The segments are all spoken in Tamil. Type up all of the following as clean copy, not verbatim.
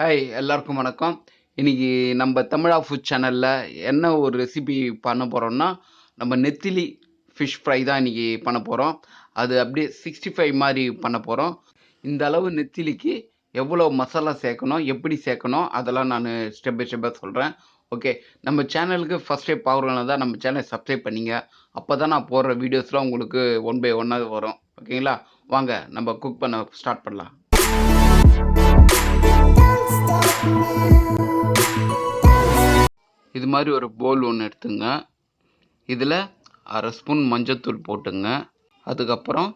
ஹாய் எல்லாருக்கும் வணக்கம். இன்னைக்கு நம்ம தமிழா ஃபுட் சேனலில் என்ன ஒரு ரெசிபி பண்ண போகிறோம்னா, நம்ம நெத்திலி ஃபிஷ் ஃப்ரை தான் இன்னைக்கு பண்ண போகிறோம். அது அப்படியே 65 மாதிரி பண்ண போகிறோம். இந்த அளவு நெத்திலிக்கு எவ்வளோ மசாலா சேர்க்கணும், எப்படி சேர்க்கணும், அதெல்லாம் நான் ஸ்டெப் பை ஸ்டெப்பாக சொல்கிறேன். ஓகே, நம்ம சேனலுக்கு ஃபஸ்ட் டைம் பார்க்குறவங்க தான் நம்ம சேனலை சப்ஸ்கிரைப் பண்ணிங்க. அப்போ தான் நான் போடுற வீடியோஸ்லாம் உங்களுக்கு ஒன் பை ஒன்னாக வரும். ஓகேங்களா? வாங்க நம்ம குக் பண்ண ஸ்டார்ட் பண்ணலாம். இது மாதிரி ஒரு பவுல் ஒன்று எடுத்துங்க. இதில் அரை ஸ்பூன் மஞ்சத்தூள் போட்டுங்க. அதுக்கப்புறம்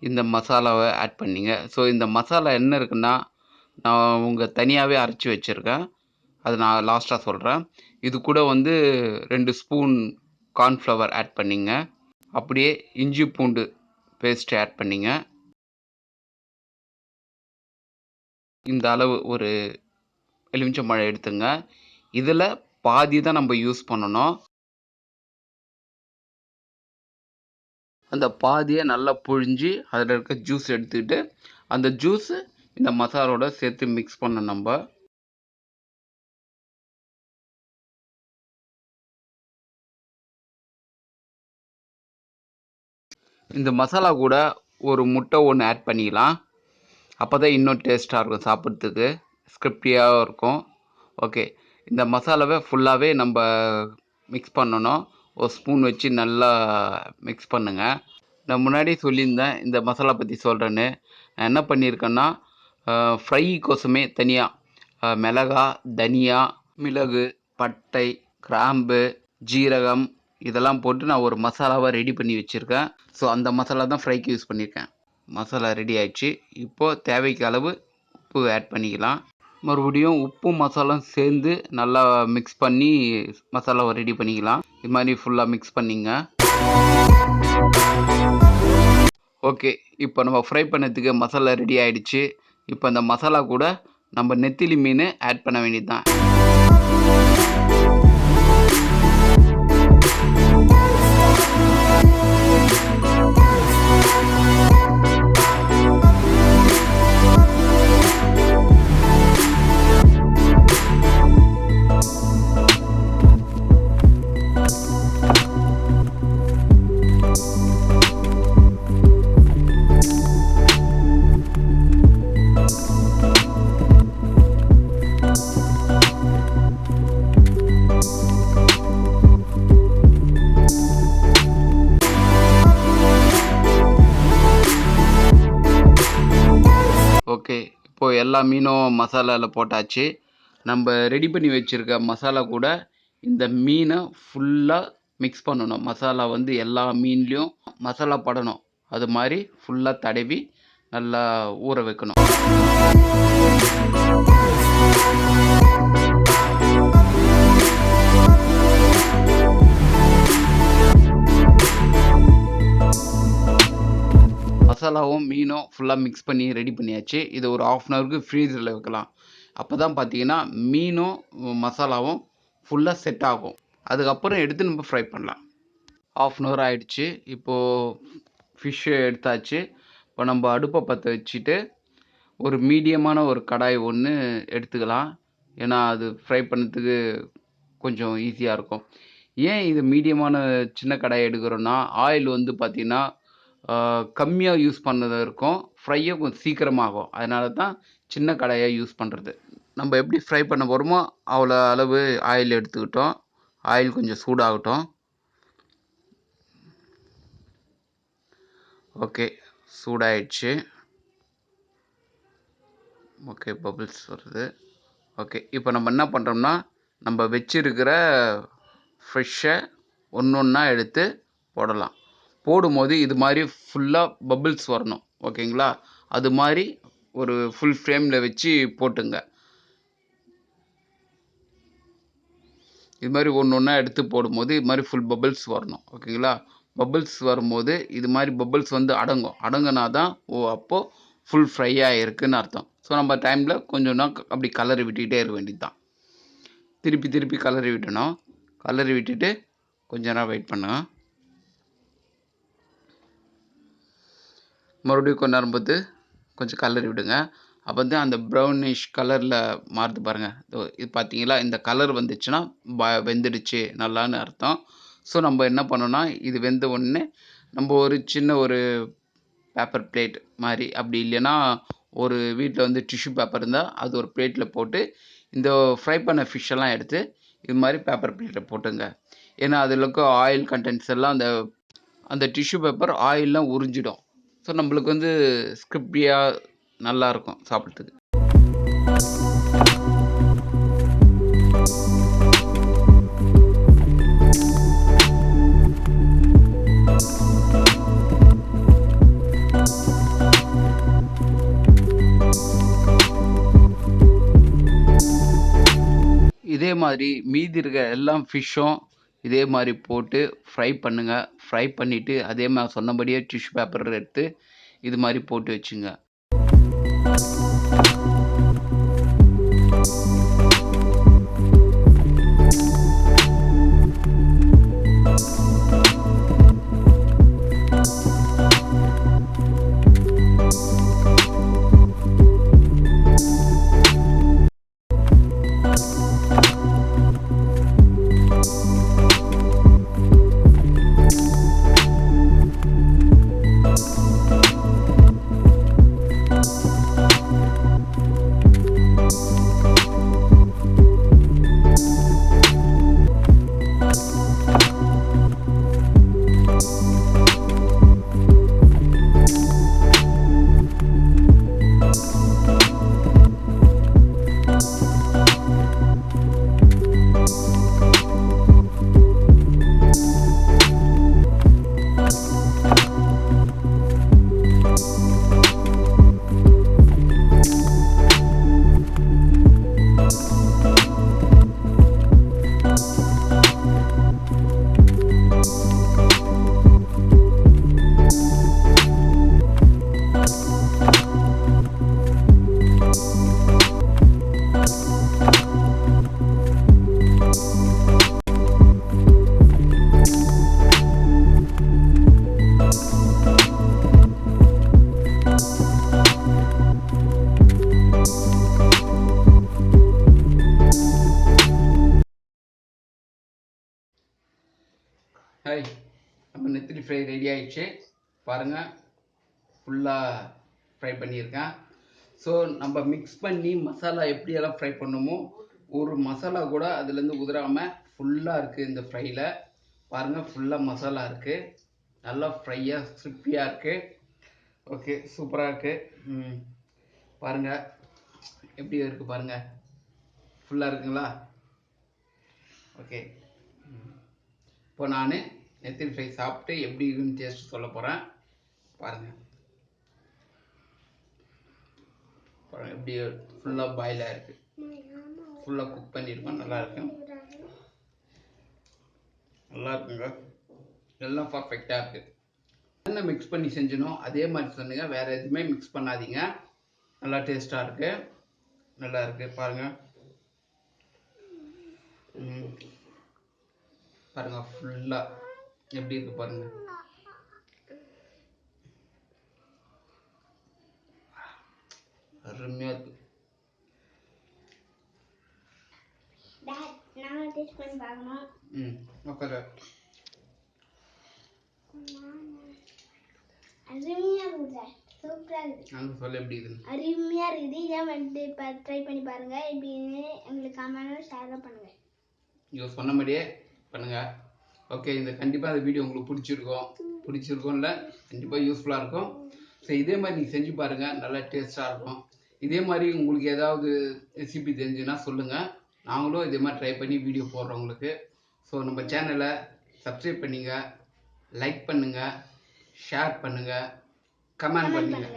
இந்த மசாலாவை ஆட் பண்ணிங்க. ஸோ இந்த மசாலா என்ன இருக்குன்னா, நான் தனியாகவே அரைச்சி வச்சுருக்கேன். அது நான் லாஸ்ட்டாக சொல்கிறேன். இது கூட 2 ஸ்பூன் கார்ன்ஃப்ளவர் ஆட் பண்ணிங்க. அப்படியே இஞ்சி பூண்டு பேஸ்ட் ஆட் பண்ணிங்க. இந்த அளவு ஒரு எலுமிச்சம்பழம் எடுத்துங்க. இதில் பாதி தான் நம்ம யூஸ் பண்ணணும். அந்த பாதியை நல்லா புழிஞ்சு அதில் இருக்க ஜூஸ் எடுத்துக்கிட்டு அந்த ஜூஸு இந்த மசாலோட சேர்த்து மிக்ஸ் பண்ணணும் நம்ம. இந்த மசாலா கூட ஒரு முட்டை ஒன்று ஆட் பண்ணிக்கலாம். அப்போ தான் இன்னும் டேஸ்ட்டாக இருக்கும், சாப்பிட்றதுக்கு ஸ்கிரிப்டியாக இருக்கும். ஓகே, இந்த மசாலாவை ஃபுல்லாகவே நம்ம மிக்ஸ் பண்ணணும். ஒரு ஸ்பூன் வச்சு நல்லா மிக்ஸ் பண்ணுங்கள். நான் முன்னாடி சொல்லியிருந்தேன் இந்த மசாலா பற்றி சொல்கிறேன்னு. நான் என்ன பண்ணியிருக்கேன்னா, ஃப்ரைக்கோசமே தனியாக மிளகா, தனியா, மிளகு, பட்டை, கிராம்பு, ஜீரகம் இதெல்லாம் போட்டு நான் ஒரு மசாலாவை ரெடி பண்ணி வச்சுருக்கேன். ஸோ அந்த மசாலா தான் ஃப்ரைக்கு யூஸ் பண்ணியிருக்கேன். மசாலா ரெடி ஆயிடுச்சு. இப்போது தேவைக்கு அளவு உப்பு ஆட் பண்ணிக்கலாம். மறுபடியும் உப்பும் மசாலாவும் சேர்ந்து நல்லா மிக்ஸ் பண்ணி மசாலாவை ரெடி பண்ணிக்கலாம். இது மாதிரி ஃபுல்லாக மிக்ஸ் பண்ணிங்க. ஓகே, இப்போ நம்ம ஃப்ரை பண்ணதுக்கு மசாலா ரெடி ஆகிடுச்சு. இப்போ அந்த மசாலா கூட நம்ம நெத்திலி மீன் ஆட் பண்ண வேண்டியது தான். ஓகே, இப்போது எல்லா மீனும் மசாலாவில் போட்டாச்சு. நம்ம ரெடி பண்ணி வச்சுருக்க மசாலா கூட இந்த மீனை ஃபுல்லாக மிக்ஸ் பண்ணணும். மசாலா எல்லா மீன்லேயும் மசாலா படணும். அது மாதிரி ஃபுல்லாக தடவி நல்லா ஊற வைக்கணும். மசாலாவும் மீனும் ஃபுல்லாக மிக்ஸ் பண்ணி ரெடி பண்ணியாச்சு. இது ஒரு 1/2 அன் ஹவருக்கு ஃப்ரீசரில் வைக்கலாம். அப்போ தான் பார்த்தீங்கன்னா மீனும் மசாலாவும் ஃபுல்லாக செட் ஆகும். அதுக்கப்புறம் எடுத்து நம்ம ஃப்ரை பண்ணலாம். 1/2 அன் ஹவர் ஆகிடுச்சு. இப்போது ஃபிஷ்ஷு எடுத்தாச்சு. இப்போ நம்ம அடுப்பை பற்ற வச்சுட்டு ஒரு மீடியமான ஒரு கடாய் ஒன்று எடுத்துக்கலாம். ஏன்னா அது ஃப்ரை பண்ணுறதுக்கு கொஞ்சம் ஈஸியாக இருக்கும். ஏன் இது மீடியமான சின்ன கடாய் எடுக்கிறோன்னா, ஆயில் பார்த்திங்கன்னா கம்மியாக யூஸ் பண்ணது இருக்கும். ஃப்ரையும் கொஞ்சம் சீக்கிரமாகும். அதனால தான் சின்ன கடாயாக யூஸ் பண்ணுறது. நம்ம எப்படி ஃப்ரை பண்ண போகிறோமோ அவ்வளோ அளவு ஆயில் எடுத்துக்கிட்டோம். ஆயில் கொஞ்சம் சூடாகட்டும். ஓகே, சூடாயிடுச்சு. ஓகே, பபிள்ஸ் வருது. ஓகே, இப்போ நம்ம என்ன பண்ணுறோம்னா, நம்ம வச்சிருக்கிற ஃப்ரெஷ்ஷை ஒன்று ஒன்றா எடுத்து போடலாம். போடும்போது இது மாதிரி ஃபுல்லாக பபிள்ஸ் வரணும். ஓகேங்களா? அது மாதிரி ஒரு ஃபுல் ஃப்ளேமில் வச்சு போட்டுங்க. இது மாதிரி ஒன்று ஒன்றா எடுத்து போடும்போது இது மாதிரி ஃபுல் பபிள்ஸ் வரணும். ஓகேங்களா? பபிள்ஸ் வரும்போது இது மாதிரி பபிள்ஸ் அடங்கும். அடங்குனா தான் அப்போது ஃபுல் ஃப்ரை ஆகிருக்குன்னு அர்த்தம். ஸோ நம்ம டைமில் கொஞ்சம் அப்படி கலரி விட்டுக்கிட்டே இருக்க வேண்டியது தான். திருப்பி திருப்பி கலரி விட்டணும். கலரி விட்டுட்டு கொஞ்ச நேரம் வெயிட் பண்ணுங்க. மறுபடியும் கொஞ்ச நேரம் பார்த்து கொஞ்சம் கலரி விடுங்க. அப்போ வந்து அந்த ப்ரௌனிஷ் கலரில் மாறுது பாருங்கள். இது பார்த்தீங்களா, இந்த கலர் வந்துச்சுன்னா வெந்துடுச்சு நல்லான்னு அர்த்தம். ஸோ நம்ம என்ன பண்ணோன்னா, இது வெந்த உடனே நம்ம ஒரு சின்ன ஒரு பேப்பர் பிளேட் மாதிரி, அப்படி இல்லைன்னா ஒரு வீட்டில் வந்து டிஷ்யூ பேப்பர் இருந்தால் அது ஒரு பிளேட்டில் போட்டு இந்த ஃப்ரை பண்ண ஃபிஷ்ஷெல்லாம் எடுத்து இது மாதிரி பேப்பர் பிளேட்டில் போட்டுங்க. ஏன்னா அதில் இருக்க ஆயில் கண்டென்ட்ஸ் எல்லாம் அந்த அந்த டிஷ்யூ பேப்பர் ஆயிலெலாம் உறிஞ்சிடும். ஸோ நம்மளுக்கு வந்து ஸ்கிரிப்டியாக நல்லாயிருக்கும் சாப்பிட்றதுக்கு. இதே மாதிரி மீதி இருக்க எல்லாம் ஃபிஷ்ஷும் இதே மாதிரி போட்டு ஃப்ரை பண்ணுங்கள். ஃப்ரை பண்ணிவிட்டு அதே மாதிரி சொன்னபடியே டிஷ்யூ பேப்பர் எடுத்து இது மாதிரி போட்டு வச்சுங்க. ஹாய், நம்ம நெத்திலி ஃப்ரை ரெடி ஆகிடுச்சு பாருங்கள். ஃபுல்லாக ஃப்ரை பண்ணியிருக்கேன். ஸோ நம்ம மிக்ஸ் பண்ணி மசாலா எப்படியெல்லாம் ஃப்ரை பண்ணுமோ ஒரு மசாலா கூட அதுலேருந்து உதிராமல் ஃபுல்லாக இருக்குது இந்த ஃப்ரையில். பாருங்கள், ஃபுல்லாக மசாலா இருக்குது, நல்லா ஃப்ரையாக கிரிஸ்பியாக இருக்குது. ஓகே, சூப்பராக இருக்குது. பாருங்கள் எப்படி இருக்குது பாருங்கள், ஃபுல்லாக இருக்குங்களா? ஓகே, இப்போ நான் நெத்திலி ஃப்ரை சாப்பிட்டு எப்படி இருக்குன்னு டேஸ்ட் சொல்ல போகிறேன். பாருங்கள் பாருங்கள் எப்படி ஃபுல்லாக பாயிலாக இருக்குது, ஃபுல்லாக குக் பண்ணியிருக்கோம். நல்லா இருக்குங்க, எல்லாம் பர்ஃபெக்டாக இருக்குது. என்ன மிக்ஸ் பண்ணி செஞ்சனோ அதே மாதிரி சொன்னீங்க, வேறு எதுவுமே மிக்ஸ் பண்ணாதீங்க. நல்லா டேஸ்ட்டாக இருக்குது, நல்லா இருக்குது. பாருங்கள் பாருங்கள் ஃபுல்லாக எப்படி இருக்கு பாருங்கள். அருமையாக இருக்கு. ஓகே, அருமையா இருக்குது. இதே வந்து ட்ரை பண்ணி பாருங்க. எப்படின்னு எங்களுக்கு கமெண்ட்ல ஷேர் பண்ணுங்க. நீங்கள் சொன்ன மாதிரியே பண்ணுங்க. ஓகே, இந்த கண்டிப்பாக இந்த வீடியோ உங்களுக்கு பிடிச்சிருக்கும்ல, கண்டிப்பாக யூஸ்ஃபுல்லாக இருக்கும். ஸோ இதே மாதிரி நீங்கள் செஞ்சு பாருங்கள், நல்லா டேஸ்ட்டாக இருக்கும். இதே மாதிரி உங்களுக்கு ஏதாவது ரெசிபி தெரிஞ்சுன்னா சொல்லுங்கள், நாங்களும் இதே மாதிரி ட்ரை பண்ணி வீடியோ போடுறோம் உங்களுக்கு. ஸோ நம்ம சேனலை சப்ஸ்கிரைப் பண்ணுங்க, லைக் பண்ணுங்கள், ஷேர் பண்ணுங்கள், கமெண்ட் பண்ணுங்கள்.